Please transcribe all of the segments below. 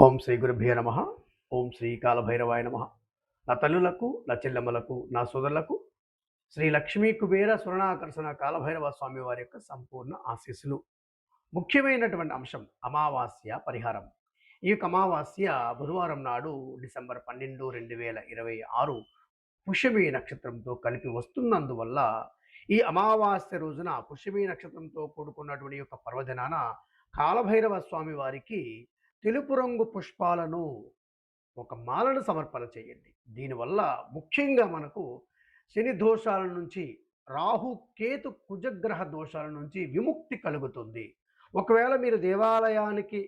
ఓం శ్రీ గురుభ్యో నమ. ఓం శ్రీ కాలభైరవాయ నమ. నా తల్లులకు, నా చెల్లెమ్మలకు, నా సోదరులకు శ్రీ లక్ష్మీ కుబేర స్వర్ణాకర్షణ కాలభైరవ స్వామి వారి యొక్క సంపూర్ణ ఆశీస్సులు. ముఖ్యమైనటువంటి అంశం అమావాస్య పరిహారం. ఈ యొక్క అమావాస్య బుధవారం నాడు డిసెంబర్ 12, 2026 పుష్యమి నక్షత్రంతో కలిపి వస్తున్నందువల్ల ఈ అమావాస్య రోజున పుష్యమి నక్షత్రంతో కూడుకున్నటువంటి యొక్క పర్వదినాన కాలభైరవ స్వామి వారికి తెలుపు రంగు పుష్పాలను ఒక మాలను సమర్పణ చేయండి. దీనివల్ల ముఖ్యంగా మనకు శని దోషాల నుంచి, రాహు కేతు కుజగ్రహ దోషాల నుంచి విముక్తి కలుగుతుంది. ఒకవేళ మీరు దేవాలయానికి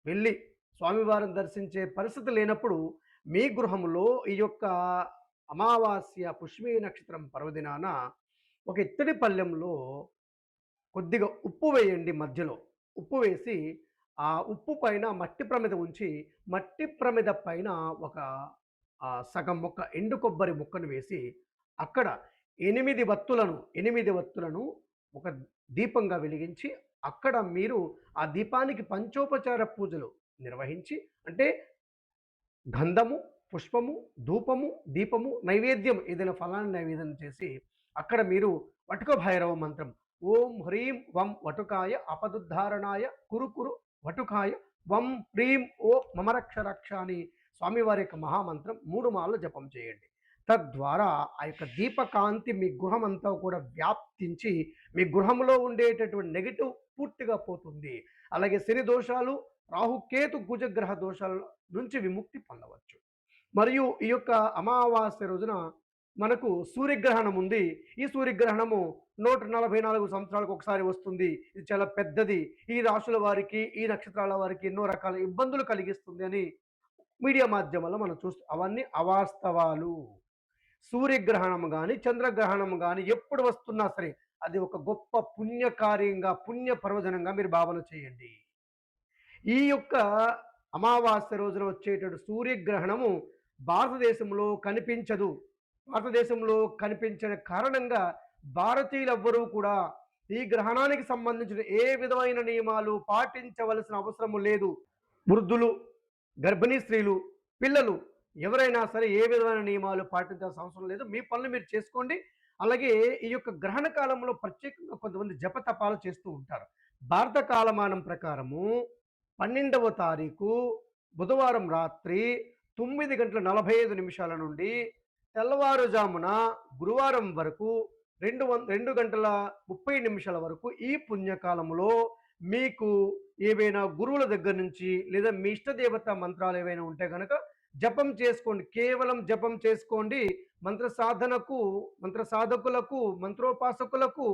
వెళ్ళి స్వామివారిని దర్శించే పరిస్థితి లేనప్పుడు మీ గృహంలో ఈ యొక్క అమావాస్య పుష్యమి నక్షత్రం పర్వదినాన ఒక ఇత్తడి పళ్ళెంలో కొద్దిగా ఉప్పు వేయండి. మధ్యలో ఉప్పు వేసి ఆ ఉప్పు పైన మట్టి ప్రమిద ఉంచి, మట్టి ప్రమిద పైన ఒక సగం ముక్క ఎండు కొబ్బరి ముక్కను వేసి అక్కడ 8 వత్తులను ఒక దీపంగా వెలిగించి అక్కడ మీరు ఆ దీపానికి పంచోపచార పూజలు నిర్వహించి, అంటే గంధము, పుష్పము, ధూపము, దీపము, నైవేద్యం ఏదైనా ఫలాన్ని నైవేద్యం చేసి అక్కడ మీరు వటుక భైరవ మంత్రం ఓం హ్రీం వం వటుకాయ అపదుద్ధారణాయ కురు కురు వటుకాయ వం హ్రీం ఓ మమరక్ష రక్ష అని స్వామివారి యొక్క మహామంత్రం 3 మార్లు జపం చేయండి. తద్వారా ఆ యొక్క దీపకాంతి మీ గృహం అంతా కూడా వ్యాప్తించి మీ గృహంలో ఉండేటటువంటి నెగిటివ్ పూర్తిగా పోతుంది. అలాగే శని దోషాలు, రాహుకేతు కుజగ్రహ దోషాల నుంచి విముక్తి పొందవచ్చు. మరియు ఈ యొక్క అమావాస్య రోజున మనకు సూర్యగ్రహణం ఉంది. ఈ సూర్యగ్రహణము 144 సంవత్సరాలకు ఒకసారి వస్తుంది. ఇది చాలా పెద్దది. ఈ రాశుల వారికి, ఈ నక్షత్రాల వారికి ఎన్నో రకాల ఇబ్బందులు కలిగిస్తుంది అని మీడియా మాధ్యమాల్లో మనం అవన్నీ అవాస్తవాలు. సూర్యగ్రహణం కానీ, చంద్రగ్రహణం కానీ ఎప్పుడు వస్తున్నా సరే అది ఒక గొప్ప పుణ్యకార్యంగా, పుణ్య పర్వదినంగా మీరు భావన చేయండి. ఈ యొక్క అమావాస్య రోజున వచ్చేటటువంటి సూర్యగ్రహణము భారతదేశంలో కనిపించదు. భారతదేశంలో కనిపించిన కారణంగా భారతీయులెవ్వరూ కూడా ఈ గ్రహణానికి సంబంధించిన ఏ విధమైన నియమాలు పాటించవలసిన అవసరం లేదు. వృద్ధులు, గర్భిణీ స్త్రీలు, పిల్లలు ఎవరైనా సరే ఏ విధమైన నియమాలు పాటించాల్సిన అవసరం లేదు. మీ పనులు మీరు చేసుకోండి. అలాగే ఈ యొక్క గ్రహణ కాలంలో ప్రత్యేకంగా కొంతమంది జపతపాలు చేస్తూ ఉంటారు. భారత కాలమానం ప్రకారము 12వ తారీఖు బుధవారం రాత్రి 9:45 నుండి తెల్లవారుజామున గురువారం వరకు 2 గంటల 30 వరకు ఈ పుణ్యకాలంలో మీకు ఏవైనా గురువుల దగ్గర నుంచి లేదా మీ ఇష్టదేవత మంత్రాలు ఏవైనా ఉంటే కనుక జపం చేసుకోండి. కేవలం జపం చేసుకోండి. మంత్ర సాధనకు, మంత్ర సాధకులకు, మంత్రోపాసకులకు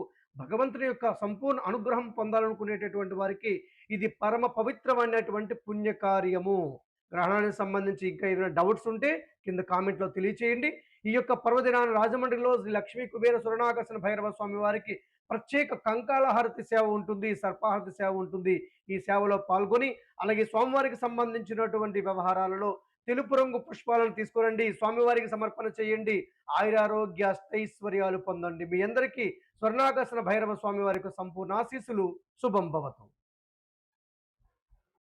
భగవంతుని యొక్క సంపూర్ణ అనుగ్రహం పొందాలనుకునేటటువంటి వారికి ఇది పరమ పవిత్రమైనటువంటి పుణ్యకార్యము. గ్రహణానికి సంబంధించి ఇంకా ఏదైనా డౌట్స్ ఉంటే కింద కామెంట్లో తెలియచేయండి. ఈ యొక్క పర్వదినాన్ని రాజమండ్రిలో శ్రీ లక్ష్మీ కుబేర స్వర్ణాకర్షణ భైరవ స్వామి వారికి ప్రత్యేక కంకాళహారతి సేవ ఉంటుంది, సర్పహారతి సేవ ఉంటుంది. ఈ సేవలో పాల్గొని అలాగే స్వామివారికి సంబంధించినటువంటి వ్యవహారాలలో తెలుపు రంగు పుష్పాలను తీసుకురండి, స్వామివారికి సమర్పణ చేయండి. ఆయురారోగ్య అష్టైశ్వర్యాలు పొందండి. మీ అందరికీ స్వర్ణాకర్షణ భైరవ స్వామి వారికి సంపూర్ణ ఆశీస్సులు. శుభం భవతు.